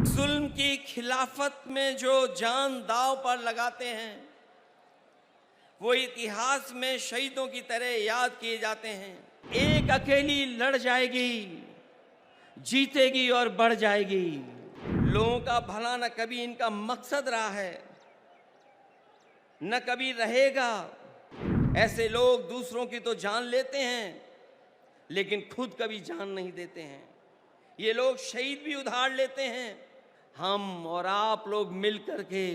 जुल्म की खिलाफत में जो जान दांव पर लगाते हैं वो इतिहास में शहीदों की तरह याद किए जाते हैं। एक अकेली लड़ जाएगी, जीतेगी और बढ़ जाएगी। लोगों का भला न कभी इनका मकसद रहा है, न कभी रहेगा। ऐसे लोग दूसरों की तो जान लेते हैं लेकिन खुद कभी जान नहीं देते हैं। ये लोग शहीद भी उधार लेते हैं। हम और आप लोग मिलकर के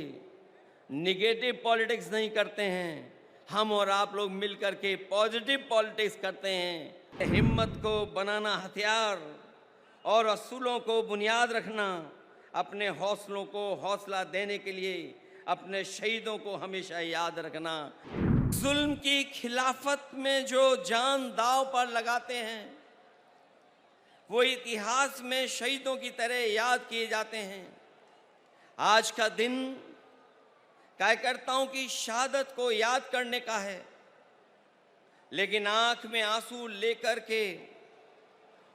निगेटिव पॉलिटिक्स नहीं करते हैं, हम और आप लोग मिलकर के पॉजिटिव पॉलिटिक्स करते हैं। हिम्मत को बनाना हथियार और असूलों को बुनियाद रखना, अपने हौसलों को हौसला देने के लिए अपने शहीदों को हमेशा याद रखना। जुल्म की खिलाफत में जो जान दांव पर लगाते हैं वो इतिहास में शहीदों की तरह याद किए जाते हैं। आज का दिन कार्यकर्ताओं की शहादत को याद करने का है, लेकिन आंख में आंसू लेकर के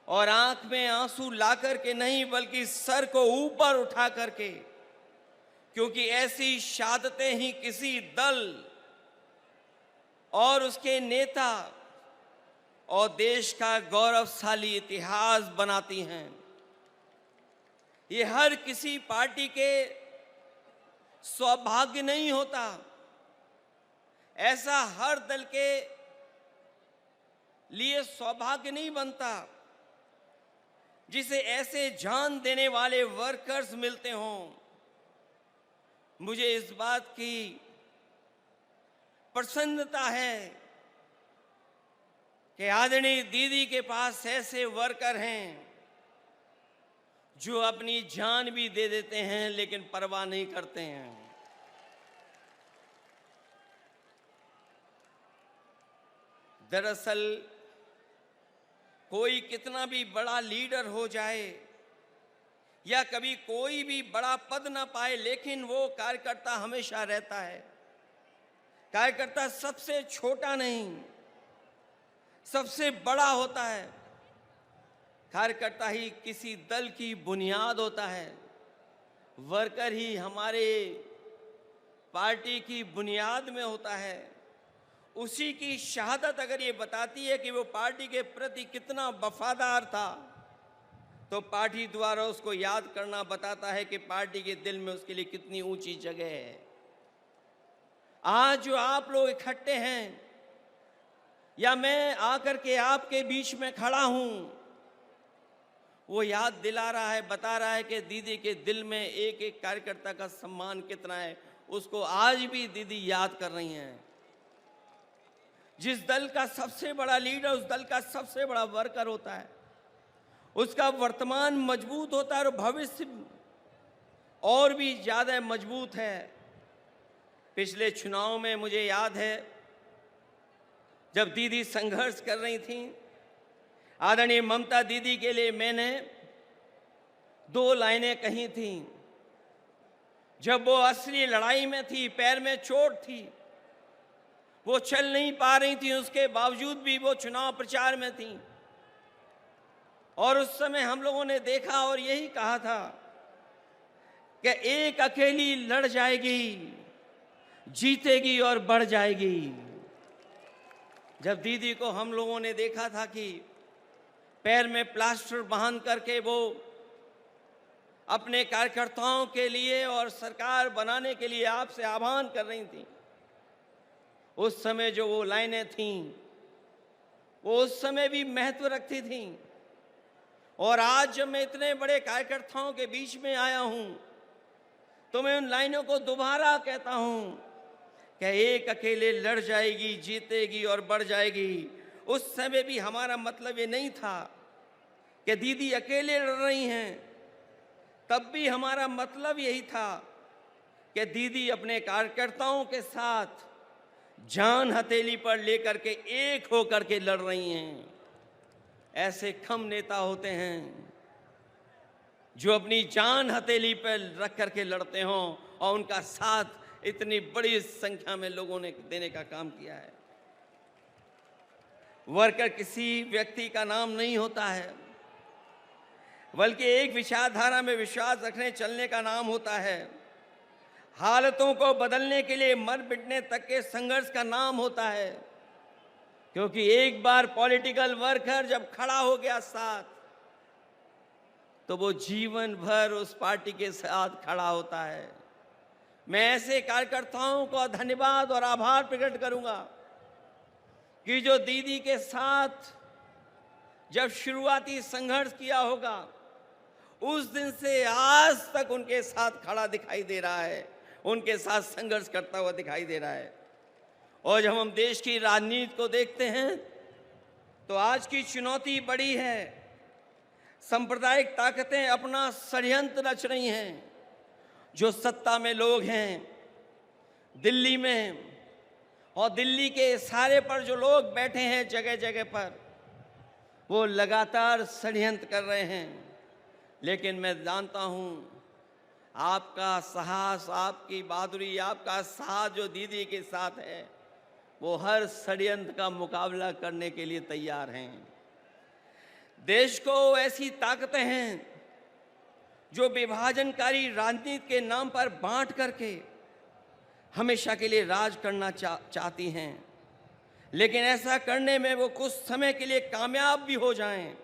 और आंख में आंसू ला करके नहीं, बल्कि सर को ऊपर उठा करके, क्योंकि ऐसी शहादतें ही किसी दल और उसके नेता और देश का गौरवशाली इतिहास बनाती हैं। ये हर किसी पार्टी के सौभाग्य नहीं होता, ऐसा हर दल के लिए सौभाग्य नहीं बनता जिसे ऐसे जान देने वाले वर्कर्स मिलते हों। मुझे इस बात की प्रसन्नता है कि आदरणीय दीदी के पास ऐसे वर्कर हैं जो अपनी जान भी दे देते हैं लेकिन परवाह नहीं करते हैं। दरअसल कोई कितना भी बड़ा लीडर हो जाए या कभी कोई भी बड़ा पद ना पाए, लेकिन वो कार्यकर्ता हमेशा रहता है। कार्यकर्ता सबसे छोटा नहीं, सबसे बड़ा होता है। कार्यकर्ता ही किसी दल की बुनियाद होता है। वर्कर ही हमारे पार्टी की बुनियाद में होता है। उसी की शहादत अगर ये बताती है कि वो पार्टी के प्रति कितना वफादार था, तो पार्टी द्वारा उसको याद करना बताता है कि पार्टी के दिल में उसके लिए कितनी ऊंची जगह है। आज जो आप लोग इकट्ठे हैं या मैं आकर के आपके बीच में खड़ा हूं, वो याद दिला रहा है, बता रहा है कि दीदी के दिल में एक एक कार्यकर्ता का सम्मान कितना है। उसको आज भी दीदी याद कर रही हैं। जिस दल का सबसे बड़ा लीडर उस दल का सबसे बड़ा वर्कर होता है, उसका वर्तमान मजबूत होता है और भविष्य और भी ज्यादा मजबूत है। पिछले चुनाव में मुझे याद है जब दीदी संघर्ष कर रही थी, आदरणीय ममता दीदी के लिए मैंने 2 लाइनें कही थी। जब वो असली लड़ाई में थी, पैर में चोट थी, वो चल नहीं पा रही थी, उसके बावजूद भी वो चुनाव प्रचार में थी। और उस समय हम लोगों ने देखा और यही कहा था कि एक अकेली लड़ जाएगी, जीतेगी और बढ़ जाएगी। जब दीदी को हम लोगों ने देखा था कि पैर में प्लास्टर बांध करके वो अपने कार्यकर्ताओं के लिए और सरकार बनाने के लिए आपसे आह्वान कर रही थी, उस समय जो वो लाइनें थीं वो उस समय भी महत्व रखती थीं। और आज जब मैं इतने बड़े कार्यकर्ताओं के बीच में आया हूं, तो मैं उन लाइनों को दोबारा कहता हूं कि एक अकेले लड़ जाएगी, जीतेगी और बढ़ जाएगी। उस समय भी हमारा मतलब ये नहीं था कि दीदी अकेले लड़ रही हैं, तब भी हमारा मतलब यही था कि दीदी अपने कार्यकर्ताओं के साथ जान हथेली पर लेकर के एक होकर के लड़ रही हैं। ऐसे कम नेता होते हैं जो अपनी जान हथेली पर रख करके लड़ते हों, और उनका साथ इतनी बड़ी संख्या में लोगों ने देने का काम किया है। वर्कर किसी व्यक्ति का नाम नहीं होता है। बल्कि एक विचारधारा में विश्वास रखने चलने का नाम होता है। हालतों को बदलने के लिए मर मिटने तक के संघर्ष का नाम होता है। क्योंकि एक बार पॉलिटिकल वर्कर जब खड़ा हो गया साथ, तो वो जीवन भर उस पार्टी के साथ खड़ा होता है। मैं ऐसे कार्यकर्ताओं को धन्यवाद और आभार प्रकट करूंगा कि जो दीदी के साथ जब शुरुआती संघर्ष किया होगा, उस दिन से आज तक उनके साथ खड़ा दिखाई दे रहा है, उनके साथ संघर्ष करता हुआ दिखाई दे रहा है। और जब हम देश की राजनीति को देखते हैं तो आज की चुनौती बड़ी है। सांप्रदायिक ताकतें अपना षड्यंत्र रच रही हैं। जो सत्ता में लोग हैं दिल्ली में, और दिल्ली के इशारे पर जो लोग बैठे हैं जगह जगह पर, वो लगातार षड्यंत्र कर रहे हैं। लेकिन मैं जानता हूँ आपका साहस, आपकी बहादुरी, आपका साहस जो दीदी के साथ है, वो हर षड्यंत्र का मुकाबला करने के लिए तैयार हैं। देश को ऐसी ताकतें हैं जो विभाजनकारी राजनीति के नाम पर बांट करके हमेशा के लिए राज करना चाहती हैं। लेकिन ऐसा करने में वो कुछ समय के लिए कामयाब भी हो जाएं,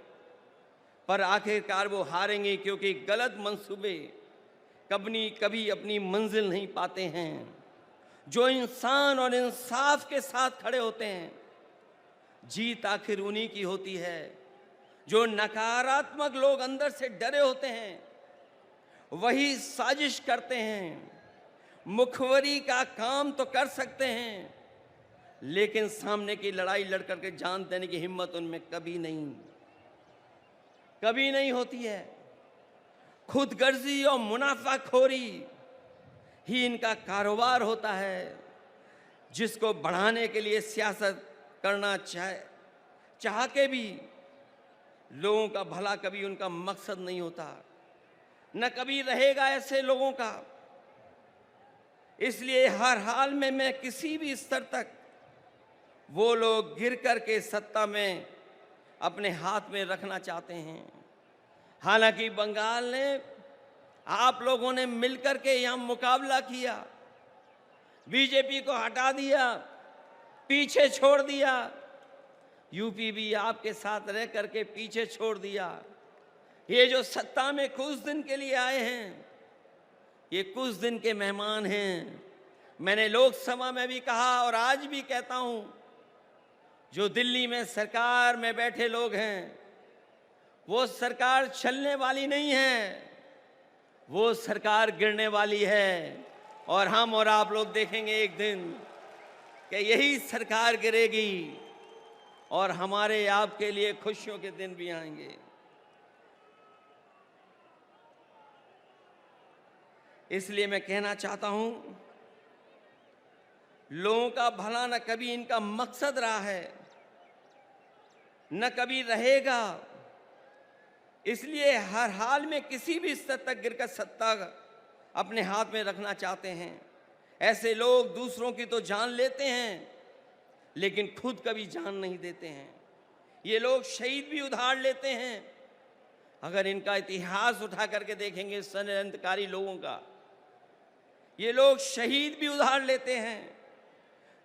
पर आखिरकार वो हारेंगे, क्योंकि गलत मंसूबे कभी अपनी मंजिल नहीं पाते हैं। जो इंसान और इंसाफ के साथ खड़े होते हैं, जीत आखिर उन्हीं की होती है। जो नकारात्मक लोग अंदर से डरे होते हैं, वही साजिश करते हैं। मुखबरी का काम तो कर सकते हैं, लेकिन सामने की लड़ाई लड़ करके जान देने की हिम्मत उनमें कभी नहीं होती है। खुदगर्जी और मुनाफाखोरी ही इनका कारोबार होता है, जिसको बढ़ाने के लिए सियासत करना चाह के भी लोगों का भला कभी उनका मकसद नहीं होता, न कभी रहेगा ऐसे लोगों का। इसलिए हर हाल में मैं किसी भी स्तर तक वो लोग गिर करके सत्ता में अपने हाथ में रखना चाहते हैं। हालांकि बंगाल ने, आप लोगों ने मिलकर के यहां मुकाबला किया, बीजेपी को हटा दिया, पीछे छोड़ दिया। यूपी भी आपके साथ रह करके पीछे छोड़ दिया। ये जो सत्ता में कुछ दिन के लिए आए हैं, ये कुछ दिन के मेहमान हैं। मैंने लोकसभा में भी कहा और आज भी कहता हूं, जो दिल्ली में सरकार में बैठे लोग हैं, वो सरकार चलने वाली नहीं है, वो सरकार गिरने वाली है। और हम और आप लोग देखेंगे एक दिन कि यही सरकार गिरेगी और हमारे आपके लिए खुशियों के दिन भी आएंगे। इसलिए मैं कहना चाहता हूं, लोगों का भला न कभी इनका मकसद रहा है, न कभी रहेगा। इसलिए हर हाल में किसी भी स्तर तक गिरकर सत्ता अपने हाथ में रखना चाहते हैं। ऐसे लोग दूसरों की तो जान लेते हैं, लेकिन खुद कभी जान नहीं देते हैं। ये लोग शहीद भी उधार लेते हैं। अगर इनका इतिहास उठा करके देखेंगे षड्यंत्रकारी लोगों का, ये लोग शहीद भी उधार लेते हैं,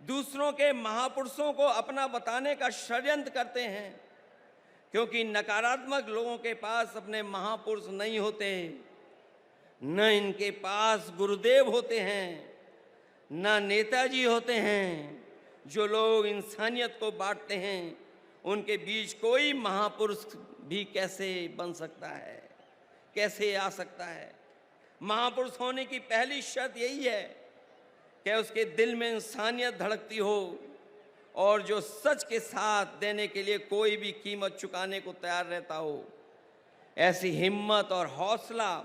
दूसरों के महापुरुषों को अपना बताने का षड्यंत्र करते हैं। क्योंकि नकारात्मक लोगों के पास अपने महापुरुष नहीं होते, न इनके पास गुरुदेव होते हैं, न नेताजी होते हैं। जो लोग इंसानियत को बांटते हैं, उनके बीच कोई महापुरुष भी कैसे बन सकता है, कैसे आ सकता है? महापुरुष होने की पहली शर्त यही है कि उसके दिल में इंसानियत धड़कती हो और जो सच के साथ देने के लिए कोई भी कीमत चुकाने को तैयार रहता हो। ऐसी हिम्मत और हौसला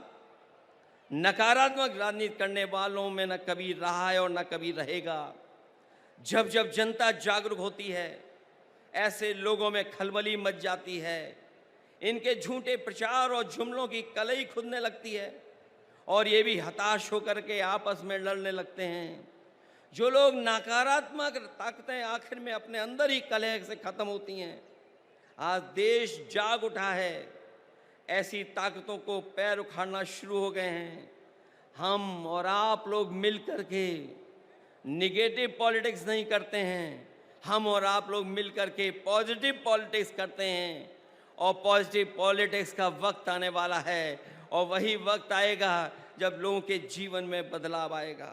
नकारात्मक राजनीति करने वालों में न कभी रहा है और न कभी रहेगा। जब जब जनता जागरूक होती है, ऐसे लोगों में खलबली मच जाती है। इनके झूठे प्रचार और जुमलों की कलई खुदने लगती है और ये भी हताश होकर के आपस में लड़ने लगते हैं। जो लोग नकारात्मक ताकतें आखिर में अपने अंदर ही कलह से खत्म होती हैं। आज देश जाग उठा है ऐसी ताकतों को पैर उखाड़ना शुरू हो गए हैं। हम और आप लोग मिल कर के निगेटिव पॉलिटिक्स नहीं करते हैं, हम और आप लोग मिल कर के पॉजिटिव पॉलिटिक्स करते हैं। और पॉजिटिव पॉलिटिक्स का वक्त आने वाला है, और वही वक्त आएगा जब लोगों के जीवन में बदलाव आएगा।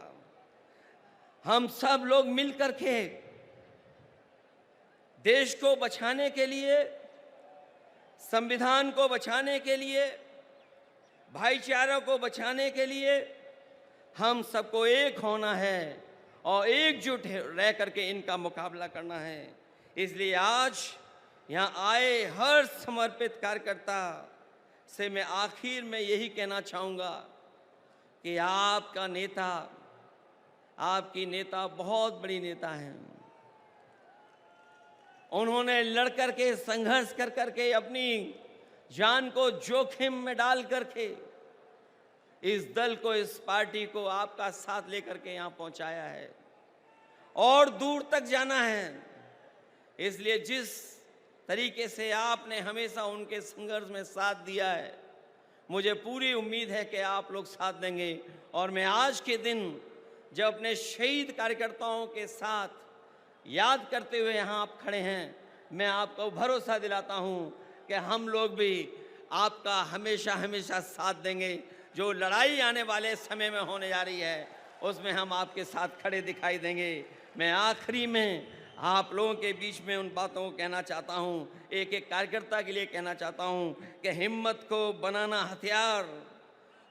हम सब लोग मिल कर के देश को बचाने के लिए, संविधान को बचाने के लिए, भाईचारा को बचाने के लिए हम सबको एक होना है और एकजुट रह करके इनका मुकाबला करना है। इसलिए आज यहाँ आए हर समर्पित कार्यकर्ता से मैं आखिर में यही कहना चाहूँगा कि आपका नेता, आपकी नेता बहुत बड़ी नेता हैं। उन्होंने लड़ करके, संघर्ष कर करके, अपनी जान को जोखिम में डाल करके इस दल को, इस पार्टी को आपका साथ लेकर के यहाँ पहुँचाया है और दूर तक जाना है। इसलिए जिस तरीके से आपने हमेशा उनके संघर्ष में साथ दिया है, मुझे पूरी उम्मीद है कि आप लोग साथ देंगे। और मैं आज के दिन जब अपने शहीद कार्यकर्ताओं के साथ याद करते हुए यहाँ आप खड़े हैं, मैं आपको भरोसा दिलाता हूँ कि हम लोग भी आपका हमेशा हमेशा साथ देंगे। जो लड़ाई आने वाले समय में होने जा रही है, उसमें हम आपके साथ खड़े दिखाई देंगे। मैं आखिरी में आप लोगों के बीच में उन बातों को कहना चाहता हूँ, एक एक कार्यकर्ता के लिए कहना चाहता हूँ कि हिम्मत को बनाना हथियार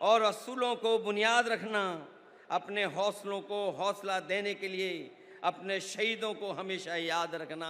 और असूलों को बुनियाद रखना, अपने हौसलों को हौसला देने के लिए अपने शहीदों को हमेशा याद रखना।